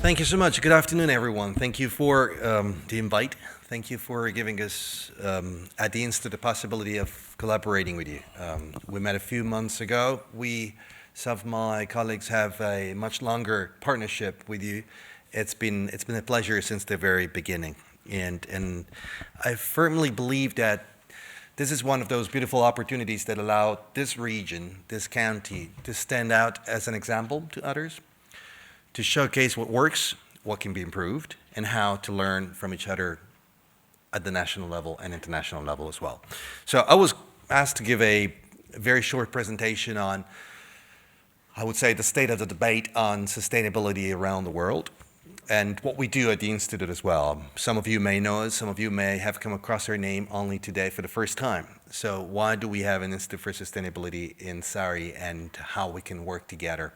Thank you so much. Good afternoon, everyone. Thank you for the invite. Thank you for giving us at the Institute the possibility of collaborating with you. We met a few months ago. Some of my colleagues have a much longer partnership with you. It's been a pleasure since the very beginning. And I firmly believe that this is one of those beautiful opportunities that allow this region, this county, to stand out as an example to others, to showcase what works, what can be improved, and how to learn from each other at the national level and international level as well. So I was asked to give a very short presentation on, I would say, the state of the debate on sustainability around the world and what we do at the Institute as well. Some of you may know us, some of you may have come across our name only today for the first time. So why do we have an Institute for Sustainability in Surrey and how we can work together?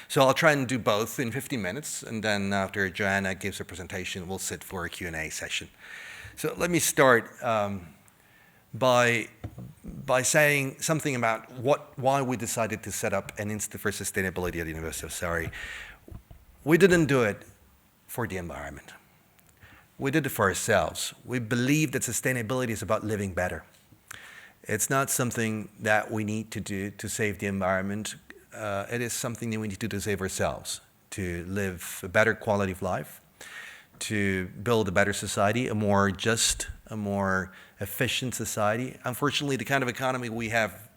So I'll try and do both in 15 minutes, and then after Joanna gives her presentation, we'll sit for a Q&A session. So let me start by saying something about why we decided to set up an Institute for Sustainability at the University of Surrey. We didn't do it for the environment. We did it for ourselves. We believe that sustainability is about living better. It's not something that we need to do to save the environment. It is something that we need to do to save ourselves, to live a better quality of life, to build a better society, a more just, a more efficient society. Unfortunately, the kind of economy we have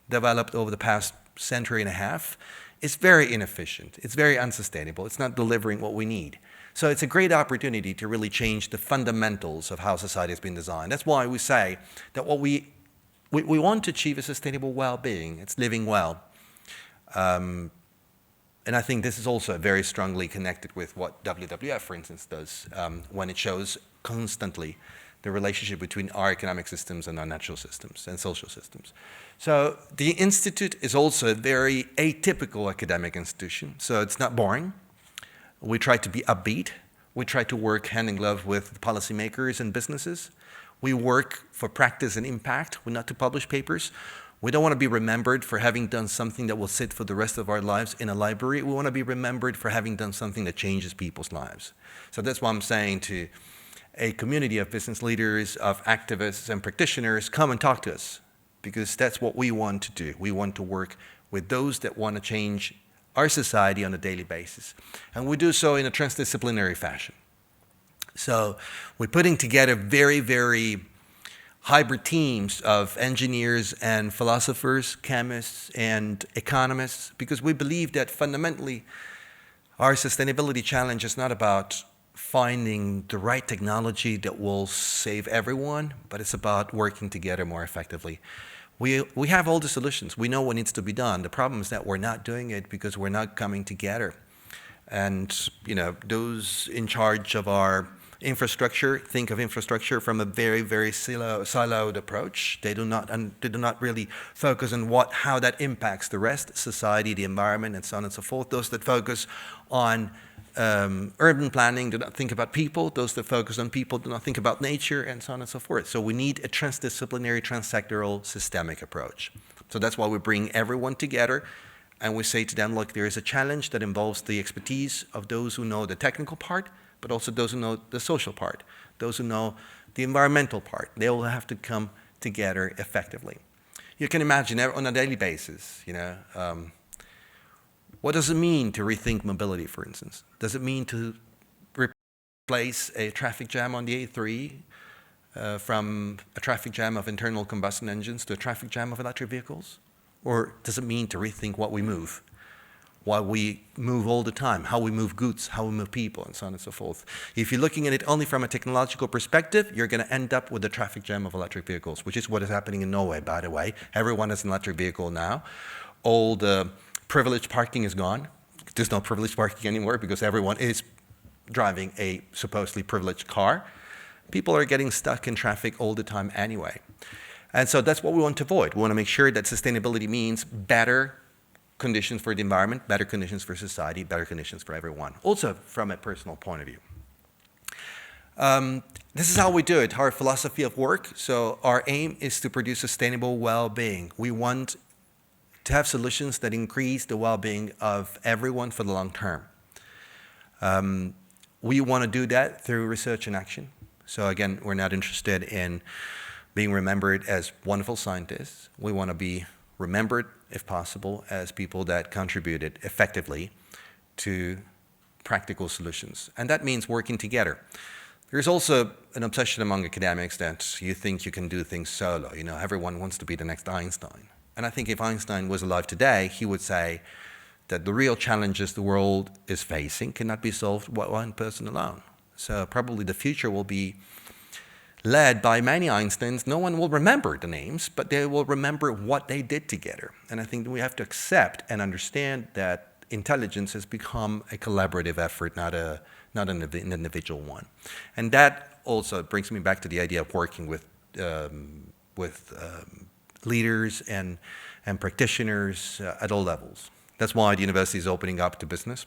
developed over the past century and a half is very inefficient. It's very unsustainable. It's not delivering what we need. So it's a great opportunity to really change the fundamentals of how society has been designed. That's why we say that what we want to achieve is sustainable well-being. It's living well. And I think this is also very strongly connected with what WWF, for instance, does when it shows constantly the relationship between our economic systems and our natural systems and social systems. So the Institute is also a very atypical academic institution, so it's not boring. We try to be upbeat. We try to work hand in glove with policymakers and businesses. We work for practice and impact. We're not to publish papers. We don't want to be remembered for having done something that will sit for the rest of our lives in a library. We want to be remembered for having done something that changes people's lives. So that's why I'm saying to a community of business leaders, of activists and practitioners, come and talk to us, because that's what we want to do. We want to work with those that want to change our society on a daily basis. And we do so in a transdisciplinary fashion. So we're putting together very, very hybrid teams of engineers and philosophers, chemists and economists, because we believe that fundamentally our sustainability challenge is not about finding the right technology that will save everyone, but it's about working together more effectively. We have all the solutions. We know what needs to be done. The problem is that we're not doing it because we're not coming together. And those in charge of our infrastructure think of infrastructure from a very, very siloed approach. They do not really focus on how that impacts the rest, society, the environment, and so on and so forth. Those that focus on urban planning do not think about people. Those that focus on people do not think about nature, and so on and so forth. So we need a transdisciplinary, transsectoral, systemic approach. So that's why we bring everyone together, and we say to them, look, there is a challenge that involves the expertise of those who know the technical part, but also those who know the social part, those who know the environmental part. They all have to come together effectively. You can imagine on a daily basis, what does it mean to rethink mobility, for instance? Does it mean to replace a traffic jam on the A3 from a traffic jam of internal combustion engines to a traffic jam of electric vehicles? Or does it mean to rethink what we move? Why we move all the time, how we move goods, how we move people, and so on and so forth. If you're looking at it only from a technological perspective, you're going to end up with a traffic jam of electric vehicles, which is what is happening in Norway, by the way. Everyone has an electric vehicle now. All the privileged parking is gone. There's no privileged parking anymore because everyone is driving a supposedly privileged car. People are getting stuck in traffic all the time anyway. And so that's what we want to avoid. We want to make sure that sustainability means better conditions for the environment, better conditions for society, better conditions for everyone, also from a personal point of view. This is how we do it, our philosophy of work. So our aim is to produce sustainable well-being. We want to have solutions that increase the well-being of everyone for the long term. We want to do that through research and action. So again, we're not interested in being remembered as wonderful scientists. We want to be remembered, if possible, as people that contributed effectively to practical solutions. And that means working together. There's also an obsession among academics that you think you can do things solo. You know, everyone wants to be the next Einstein. And I think if Einstein was alive today, he would say that the real challenges the world is facing cannot be solved by one person alone. So probably the future will be led by many Einsteins. No one will remember the names, but they will remember what they did together. And I think that we have to accept and understand that intelligence has become a collaborative effort, not an individual one. And that also brings me back to the idea of working with leaders and practitioners at all levels. That's why the university is opening up to business.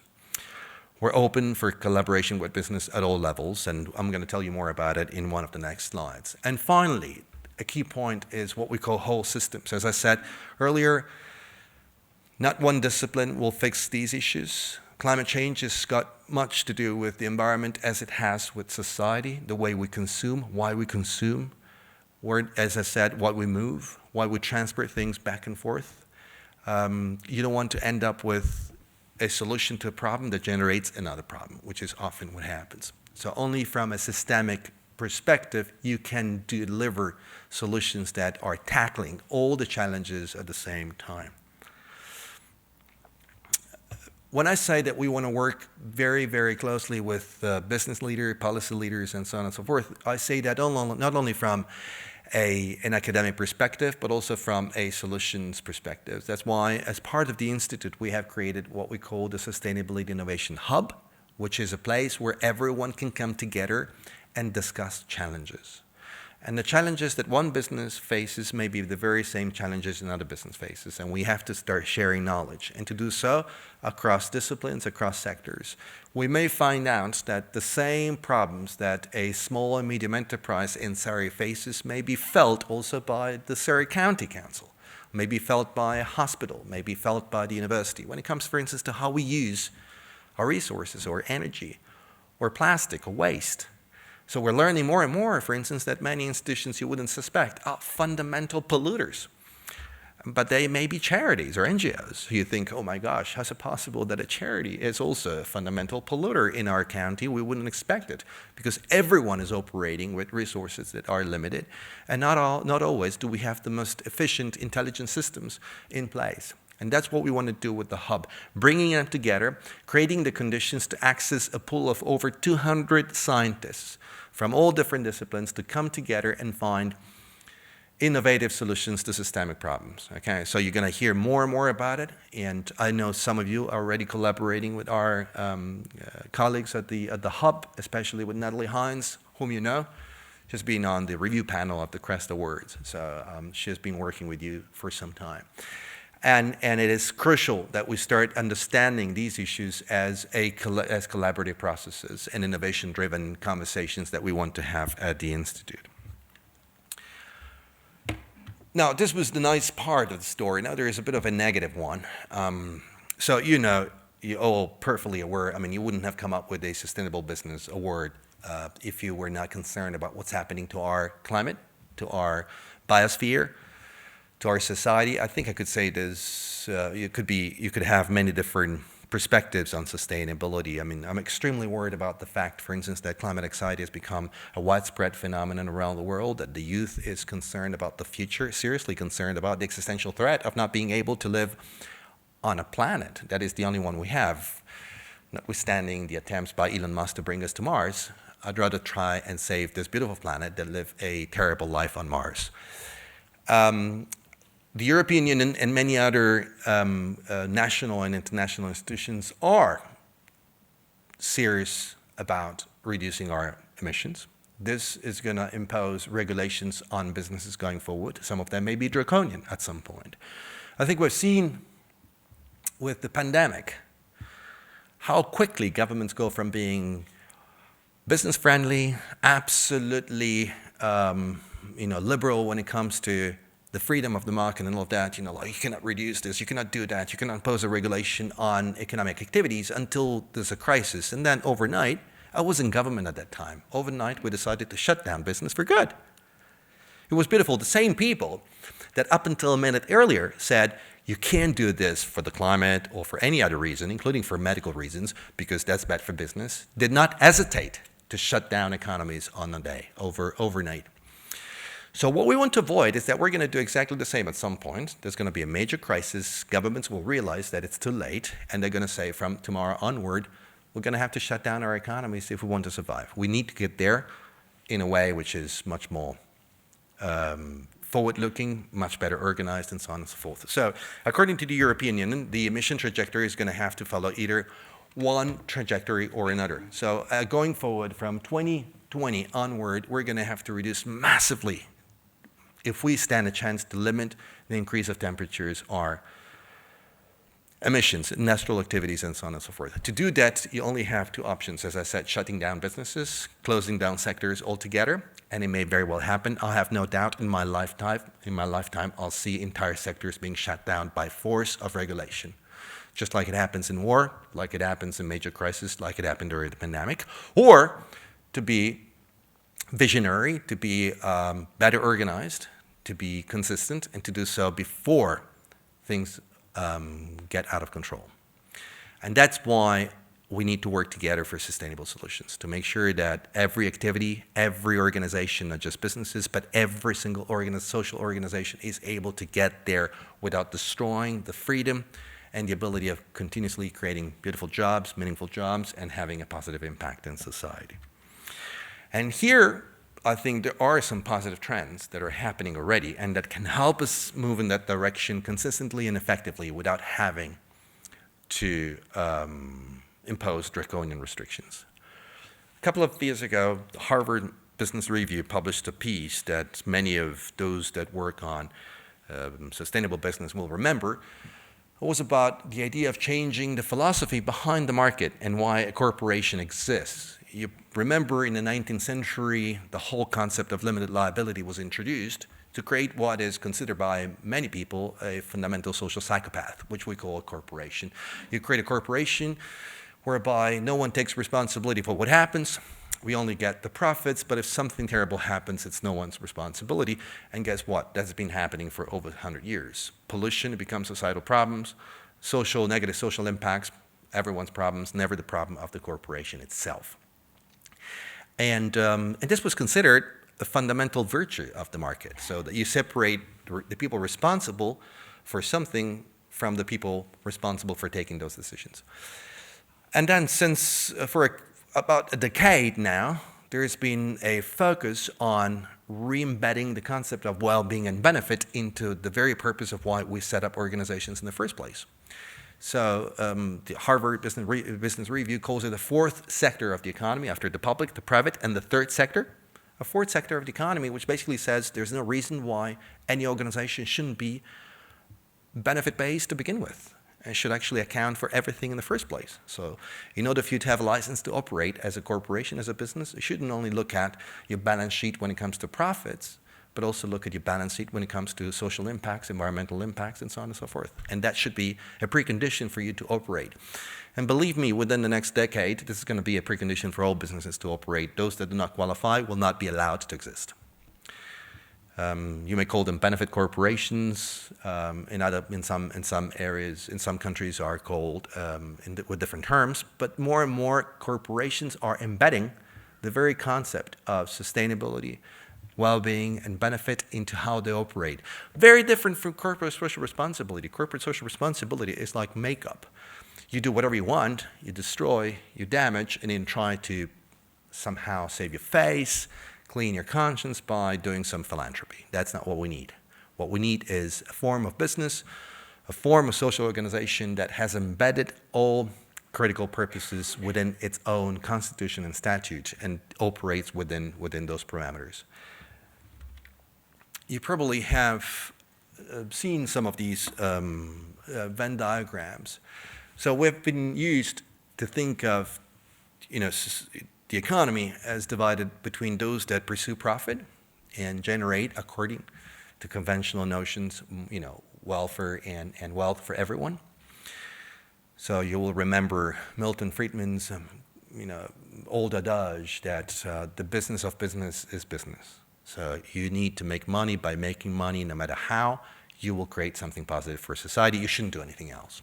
We're open for collaboration with business at all levels, and I'm going to tell you more about it in one of the next slides. And finally, a key point is what we call whole systems. As I said earlier, not one discipline will fix these issues. Climate change has got much to do with the environment as it has with society, the way we consume, why we consume, or, as I said, what we move, why we transport things back and forth. You don't want to end up with a solution to a problem that generates another problem, which is often what happens. So only from a systemic perspective, you can deliver solutions that are tackling all the challenges at the same time. When I say that we want to work very, very closely with business leaders, policy leaders, and so on and so forth, I say that not only from an academic perspective, but also from a solutions perspective. That's why, as part of the Institute, we have created what we call the Sustainability Innovation Hub, which is a place where everyone can come together and discuss challenges. And the challenges that one business faces may be the very same challenges another business faces, and we have to start sharing knowledge. And to do so across disciplines, across sectors. We may find out that the same problems that a small and medium enterprise in Surrey faces may be felt also by the Surrey County Council, may be felt by a hospital, may be felt by the university. When it comes, for instance, to how we use our resources or energy or plastic or waste. So we're learning more and more, for instance, that many institutions you wouldn't suspect are fundamental polluters. But they may be charities or NGOs. You think, oh my gosh, how's it possible that a charity is also a fundamental polluter in our county? We wouldn't expect it, because everyone is operating with resources that are limited, and not always do we have the most efficient, intelligent systems in place. And that's what we want to do with the hub, bringing them together, creating the conditions to access a pool of over 200 scientists from all different disciplines to come together and find innovative solutions to systemic problems. Okay, so you're going to hear more and more about it, and I know some of you are already collaborating with our colleagues at the hub, especially with Natalie Hines, whom you know. She's been on the review panel of the CREST Awards, so she has been working with you for some time. And it is crucial that we start understanding these issues as collaborative processes and innovation-driven conversations that we want to have at the Institute. Now, this was the nice part of the story. Now there is a bit of a negative one. So you know, you're all perfectly aware, I mean, you wouldn't have come up with a Sustainable Business Award if you were not concerned about what's happening to our climate, to our biosphere, to our society. I think I could say this, you could have many different perspectives on sustainability. I mean, I'm extremely worried about the fact, for instance, that climate anxiety has become a widespread phenomenon around the world, that the youth is concerned about the future, seriously concerned about the existential threat of not being able to live on a planet that is the only one we have. Notwithstanding the attempts by Elon Musk to bring us to Mars, I'd rather try and save this beautiful planet than live a terrible life on Mars. The European Union and many other national and international institutions are serious about reducing our emissions. This is going to impose regulations on businesses going forward. Some of them may be draconian at some point. I think we've seen with the pandemic how quickly governments go from being business-friendly, absolutely liberal when it comes to the freedom of the market and all of that, like you cannot reduce this, you cannot do that, you cannot impose a regulation on economic activities until there's a crisis. And then overnight, I was in government at that time. Overnight, we decided to shut down business for good. It was beautiful. The same people that up until a minute earlier said, you can't do this for the climate or for any other reason, including for medical reasons, because that's bad for business, did not hesitate to shut down economies on a day, overnight. So what we want to avoid is that we're going to do exactly the same at some point. There's going to be a major crisis. Governments will realize that it's too late, and they're going to say from tomorrow onward, we're going to have to shut down our economies if we want to survive. We need to get there in a way which is much more forward-looking, much better organized, and so on and so forth. So according to the European Union, the emission trajectory is going to have to follow either one trajectory or another. So going forward from 2020 onward, we're going to have to reduce massively if we stand a chance to limit the increase of temperatures or emissions, industrial activities, and so on and so forth. To do that, you only have two options. As I said, shutting down businesses, closing down sectors altogether, and it may very well happen. I'll have no doubt in my lifetime, I'll see entire sectors being shut down by force of regulation. Just like it happens in war, like it happens in major crises, like it happened during the pandemic, or to be visionary, to be better organized, to be consistent, and to do so before things get out of control. And that's why we need to work together for sustainable solutions, to make sure that every activity, every organization, not just businesses, but every single social organization is able to get there without destroying the freedom and the ability of continuously creating beautiful jobs, meaningful jobs, and having a positive impact in society. And here, I think there are some positive trends that are happening already and that can help us move in that direction consistently and effectively without having to impose draconian restrictions. A couple of years ago, the Harvard Business Review published a piece that many of those that work on sustainable business will remember. It was about the idea of changing the philosophy behind the market and why a corporation exists. You remember in the 19th century, the whole concept of limited liability was introduced to create what is considered by many people a fundamental social psychopath, which we call a corporation. You create a corporation whereby no one takes responsibility for what happens. We only get the profits, but if something terrible happens, it's no one's responsibility. And guess what? That's been happening for over 100 years. Pollution becomes societal problems, negative social impacts, everyone's problems, never the problem of the corporation itself. And this was considered a fundamental virtue of the market, so that you separate the people responsible for something from the people responsible for taking those decisions. And then for about a decade now, there's been a focus on re-embedding the concept of well-being and benefit into the very purpose of why we set up organizations in the first place. So the Harvard Business Review calls it the fourth sector of the economy after the public, the private, and the third sector. A fourth sector of the economy, which basically says there's no reason why any organization shouldn't be benefit-based to begin with and should actually account for everything in the first place. So in order for you to have a license to operate as a corporation, as a business, you shouldn't only look at your balance sheet when it comes to profits, but also look at your balance sheet when it comes to social impacts, environmental impacts, and so on and so forth. And that should be a precondition for you to operate. And believe me, within the next decade, this is going to be a precondition for all businesses to operate. Those that do not qualify will not be allowed to exist. You may call them benefit corporations. In some areas, in some countries, are called with different terms. But more and more corporations are embedding the very concept of sustainability, well-being, and benefit into how they operate. Very different from corporate social responsibility. Corporate social responsibility is like makeup. You do whatever you want, you destroy, you damage, and then try to somehow save your face, clean your conscience by doing some philanthropy. That's not what we need. What we need is a form of business, a form of social organization that has embedded all critical purposes within its own constitution and statute and operates within those parameters. You probably have seen some of these Venn diagrams. So we've been used to think of, the economy as divided between those that pursue profit and generate according to conventional notions, welfare and wealth for everyone. So you will remember Milton Friedman's, old adage that the business of business is business. So you need to make money. By making money, no matter how, you will create something positive for society. You shouldn't do anything else.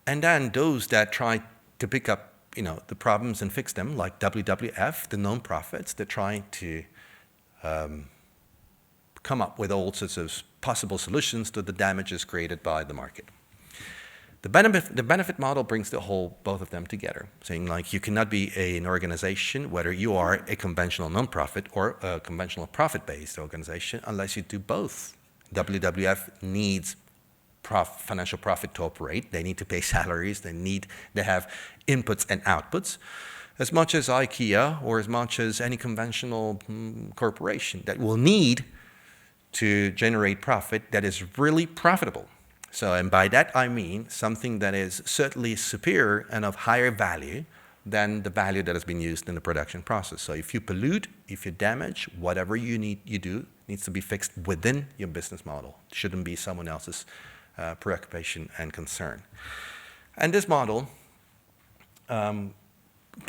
And then those that try to pick up, the problems and fix them, like WWF, the non-profits, that try to come up with all sorts of possible solutions to the damages created by the market. The benefit model brings both of them together, saying like you cannot be an organization, whether you are a conventional nonprofit or a conventional profit-based organization, unless you do both. WWF needs financial profit to operate. They need to pay salaries. They have inputs and outputs, as much as IKEA or as much as any conventional corporation that will need to generate profit that is really profitable. So, and by that I mean something that is certainly superior and of higher value than the value that has been used in the production process. So if you pollute, if you damage, whatever you do needs to be fixed within your business model. It shouldn't be someone else's preoccupation and concern. And this model can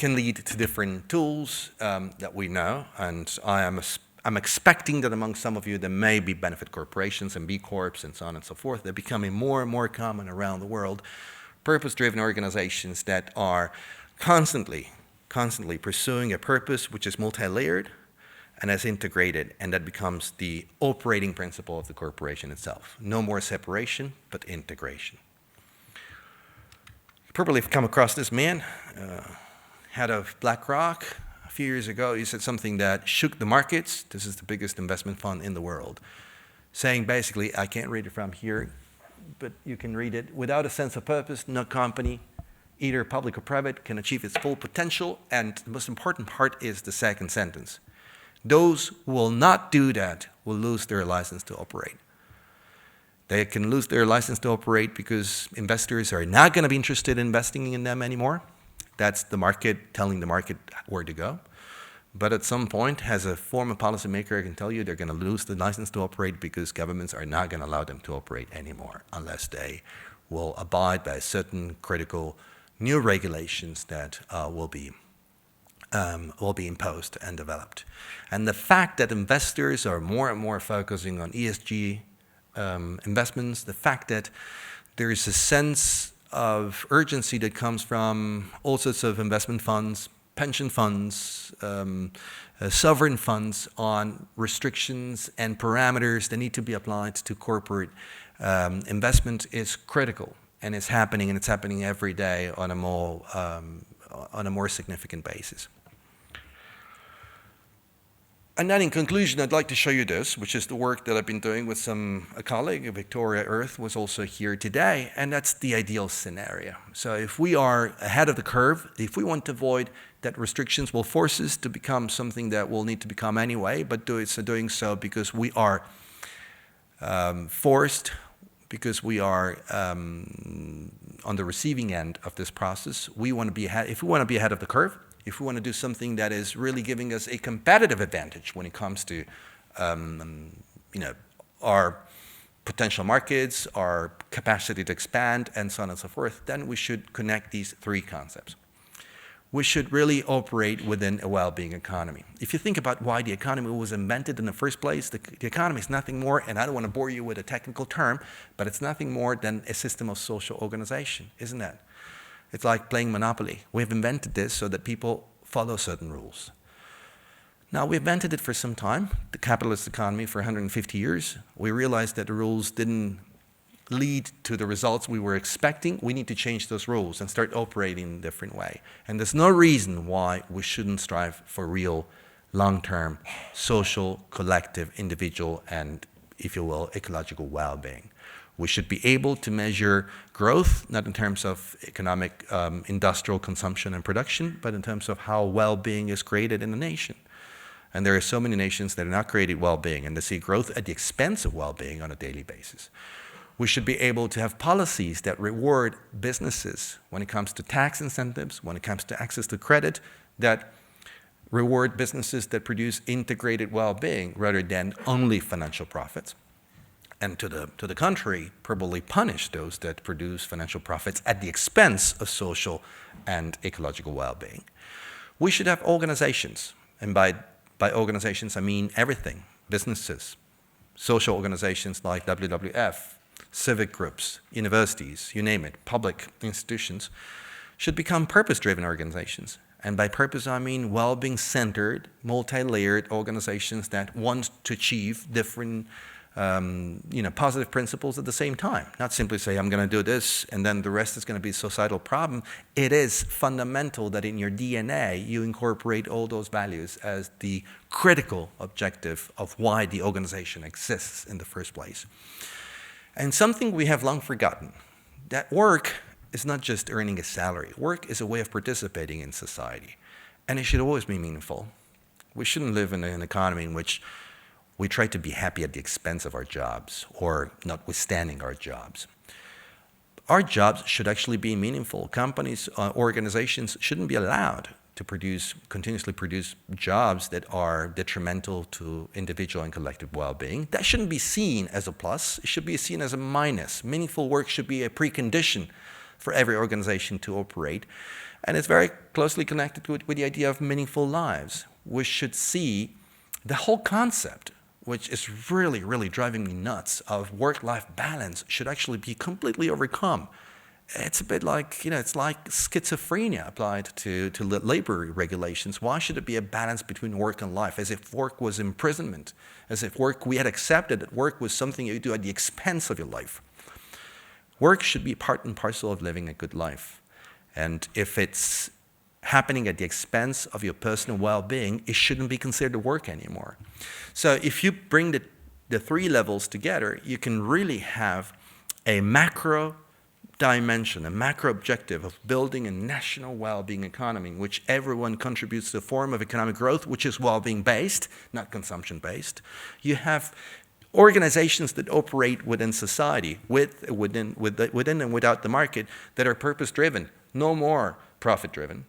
lead to different tools that we know, and I'm expecting that among some of you there may be benefit corporations and B Corps and so on and so forth. They're becoming more and more common around the world. Purpose-driven organizations that are constantly pursuing a purpose which is multi-layered and as integrated, and that becomes the operating principle of the corporation itself. No more separation, but integration. You probably have come across this man, head of BlackRock. A few years ago, he said something that shook the markets. This is the biggest investment fund in the world, saying basically, I can't read it from here, but you can read it, without a sense of purpose, no company, either public or private, can achieve its full potential. And the most important part is the second sentence. Those who will not do that will lose their license to operate. They can lose their license to operate because investors are not going to be interested in investing in them anymore. That's the market telling the market where to go. But at some point, as a former policymaker, I can tell you they're going to lose the license to operate because governments are not going to allow them to operate anymore unless they will abide by certain critical new regulations that will be imposed and developed. And the fact that investors are more and more focusing on ESG investments, the fact that there is a sense of urgency that comes from all sorts of investment funds, pension funds, sovereign funds on restrictions and parameters that need to be applied to corporate investment is critical, and it's happening every day on a more significant basis. And then in conclusion, I'd like to show you this, which is the work that I've been doing with a colleague, Victoria Earth, was also here today, and that's the ideal scenario. So if we are ahead of the curve, if we want to avoid that restrictions will force us to become something that we'll need to become anyway, but doing so because we are forced, because we are on the receiving end of this process, we want to be ahead. If we want to be ahead of the curve, if we want to do something that is really giving us a competitive advantage when it comes to our potential markets, our capacity to expand, and so on and so forth, then we should connect these three concepts. We should really operate within a well-being economy. If you think about why the economy was invented in the first place, the economy is nothing more, and I don't want to bore you with a technical term, but it's nothing more than a system of social organization, isn't it? It's like playing Monopoly. We've invented this so that people follow certain rules. Now, we invented it for some time, the capitalist economy, for 150 years. We realized that the rules didn't lead to the results we were expecting. We need to change those rules and start operating in a different way. And there's no reason why we shouldn't strive for real, long-term, social, collective, individual, and, if you will, ecological well-being. We should be able to measure growth, not in terms of economic, industrial consumption and production, but in terms of how well-being is created in a nation. And there are so many nations that are not creating well-being, and they see growth at the expense of well-being on a daily basis. We should be able to have policies that reward businesses when it comes to tax incentives, when it comes to access to credit, that reward businesses that produce integrated well-being rather than only financial profits. And to the contrary, probably punish those that produce financial profits at the expense of social and ecological well-being. We should have organizations, and by organizations I mean everything, businesses, social organizations like WWF, civic groups, universities, you name it, public institutions, should become purpose-driven organizations. And by purpose I mean well-being centered, multi-layered organizations that want to achieve different positive principles at the same time. Not simply say, I'm going to do this, and then the rest is going to be a societal problem. It is fundamental that in your DNA, you incorporate all those values as the critical objective of why the organization exists in the first place. And something we have long forgotten, that work is not just earning a salary. Work is a way of participating in society, and it should always be meaningful. We shouldn't live in an economy in which we try to be happy at the expense of our jobs or notwithstanding our jobs. Our jobs should actually be meaningful. Companies, organizations shouldn't be allowed to continuously produce jobs that are detrimental to individual and collective well-being. That shouldn't be seen as a plus. It should be seen as a minus. Meaningful work should be a precondition for every organization to operate. And it's very closely connected with the idea of meaningful lives. We should see the whole concept, which is really, really driving me nuts, of work-life balance should actually be completely overcome. It's a bit like, it's like schizophrenia applied to labor regulations. Why should it be a balance between work and life? As if work was imprisonment, as if we had accepted that work was something you do at the expense of your life. Work should be part and parcel of living a good life. And if it's happening at the expense of your personal well-being, it shouldn't be considered work anymore. So if you bring the three levels together, you can really have a macro dimension, a macro objective of building a national well-being economy in which everyone contributes to a form of economic growth which is well-being based, not consumption-based. You have organizations that operate within society, within and without the market, that are purpose-driven, no more profit-driven,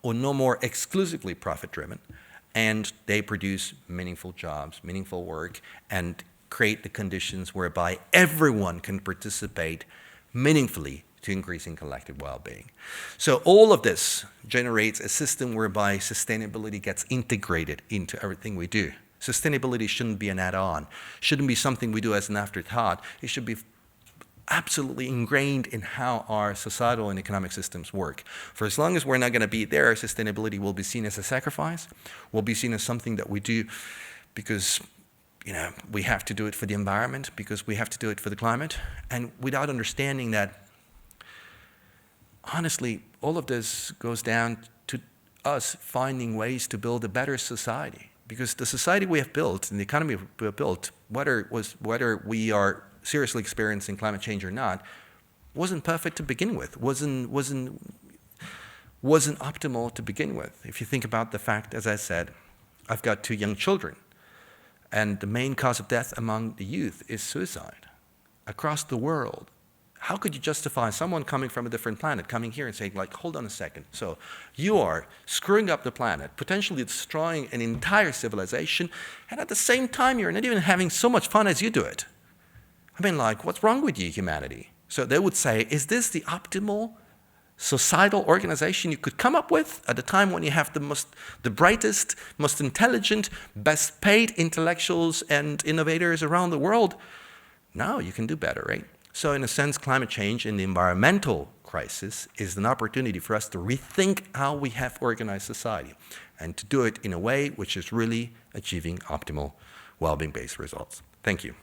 or no more exclusively profit-driven, and they produce meaningful jobs, meaningful work, and create the conditions whereby everyone can participate meaningfully to increasing collective well-being. So all of this generates a system whereby sustainability gets integrated into everything we do. Sustainability shouldn't be an add-on, shouldn't be something we do as an afterthought. It should be absolutely ingrained in how our societal and economic systems work. For as long as we're not going to be there, sustainability will be seen as a sacrifice, will be seen as something that we do because we have to do it for the environment, because we have to do it for the climate, and without understanding that, honestly, all of this goes down to us finding ways to build a better society. Because the society we have built and the economy we have built, whether we are seriously experiencing climate change or not, wasn't perfect to begin with, wasn't optimal to begin with. If you think about the fact, as I said, I've got 2 young children, and the main cause of death among the youth is suicide across the world. How could you justify someone coming from a different planet coming here and saying, hold on a second, so you are screwing up the planet, potentially destroying an entire civilization, and at the same time you're not even having so much fun as you do it. I mean, what's wrong with you, humanity? So they would say, is this the optimal societal organization you could come up with at the time when you have the brightest, most intelligent, best paid intellectuals and innovators around the world? No, you can do better, right? So in a sense, climate change and the environmental crisis is an opportunity for us to rethink how we have organized society and to do it in a way which is really achieving optimal well-being-based results. Thank you.